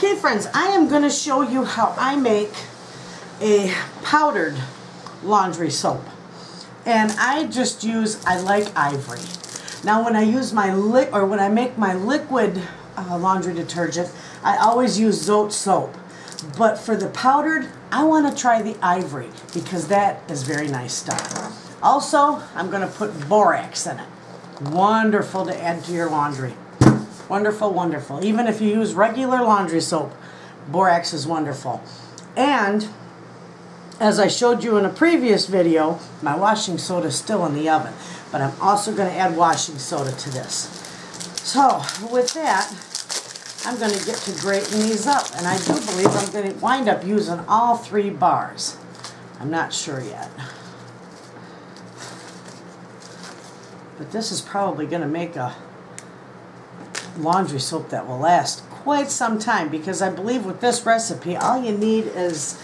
Okay friends, I am going to show you how I make a powdered laundry soap. And I just use, I like ivory. Now when I use my when I make my liquid laundry detergent, I always use Zote soap. But for the powdered, I want to try the ivory because that is very nice stuff. Also, I'm going to put borax in it. Wonderful to add to your laundry. Wonderful, wonderful. Even if you use regular laundry soap, borax is wonderful. And as I showed you in a previous video, my washing soda is still in the oven. But I'm also going to add washing soda to this. So, with that, I'm going to get to grating these up. And I do believe I'm going to wind up using all 3 bars. I'm not sure yet. But this is probably going to make a laundry soap that will last quite some time, because I believe with this recipe all you need is,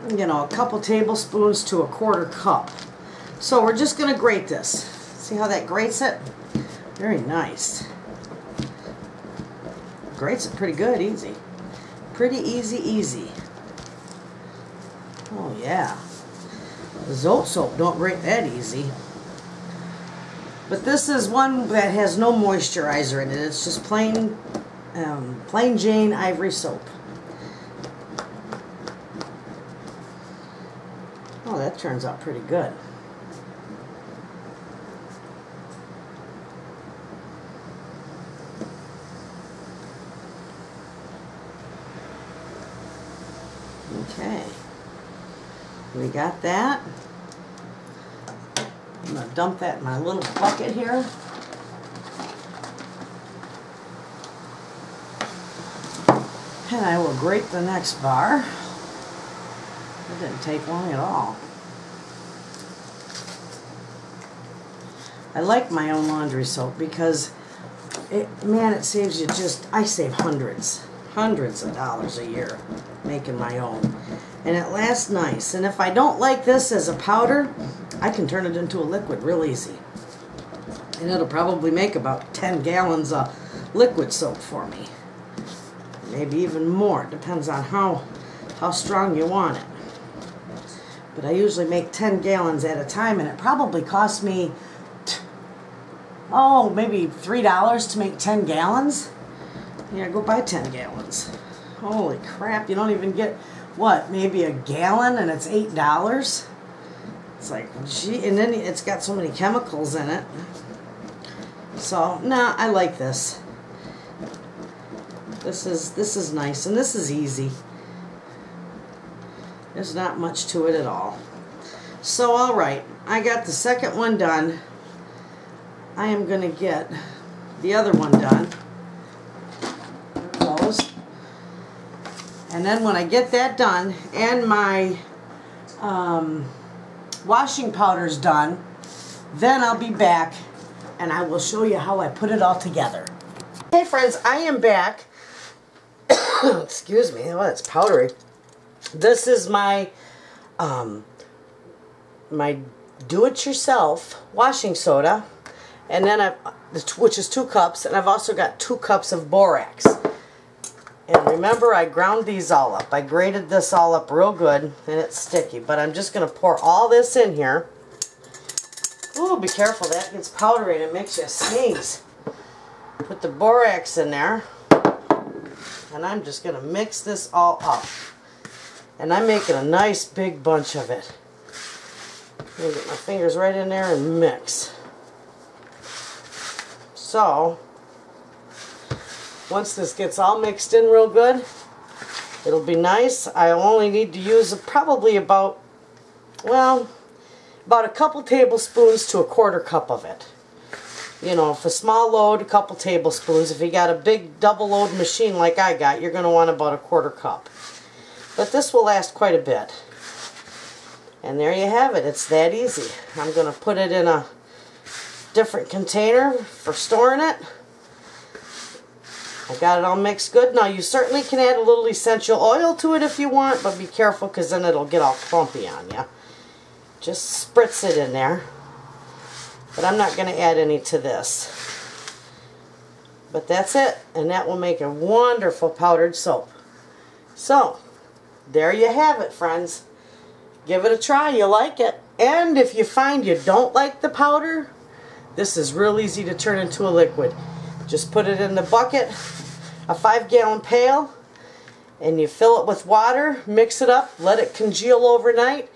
you know, a couple tablespoons to a 1/4 cup. So we're just going to grate this. See how that grates it? Very nice. Grates it pretty good, easy. Pretty easy. Oh yeah. The Zote soap don't grate that easy. But this is one that has no moisturizer in it. It's just plain Jane ivory soap. Oh, that turns out pretty good. Okay. We got that. I'm going to dump that in my little bucket here. And I will grate the next bar. It didn't take long at all. I like my own laundry soap because, it saves you I save hundreds of dollars a year making my own. And it lasts nice. And if I don't like this as a powder, I can turn it into a liquid real easy. And it'll probably make about 10 gallons of liquid soap for me. Maybe even more. It depends on how strong you want it. But I usually make 10 gallons at a time, and it probably costs me, maybe $3 to make 10 gallons. Yeah, go buy 10 gallons. Holy crap, you don't even get, maybe a gallon, and it's $8? It's like, gee, and then it's got so many chemicals in it. So, nah, I like this. This is nice, and this is easy. There's not much to it at all. So, alright, I got the second one done. I am going to get the other one done. Close. And then when I get that done, and my washing powder's done, then I'll be back and I will show you how I put it all together. Hey friends, I am back. Excuse me, oh, it's powdery. This is my my do-it-yourself washing soda, and then which is 2 cups, and I've also got 2 cups of borax. And remember, I ground these all up. I grated this all up real good, and it's sticky. But I'm just going to pour all this in here. Ooh, be careful. That gets powdery and it makes you sneeze. Put the borax in there. And I'm just going to mix this all up. And I'm making a nice big bunch of it. I'm going to get my fingers right in there and mix. So, once this gets all mixed in real good, it'll be nice. I only need to use probably about a couple tablespoons to a 1/4 cup of it. You know, if a small load, a couple tablespoons. If you got a big double load machine like I got, you're going to want about a 1/4 cup. But this will last quite a bit. And there you have it. It's that easy. I'm going to put it in a different container for storing it. I got it all mixed good. Now you certainly can add a little essential oil to it if you want, but be careful because then it'll get all clumpy on you. Just spritz it in there. But I'm not going to add any to this. But that's it, and that will make a wonderful powdered soap. So, there you have it, friends. Give it a try, you'll like it. And if you find you don't like the powder, this is real easy to turn into a liquid. Just put it in the bucket, a 5-gallon pail, and you fill it with water, mix it up, let it congeal overnight,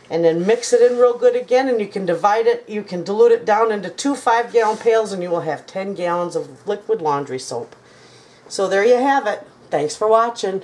and then mix it in real good again, and you can divide it, you can dilute it down into 2 5-gallon pails, and you will have 10 gallons of liquid laundry soap. So there you have it. Thanks for watching.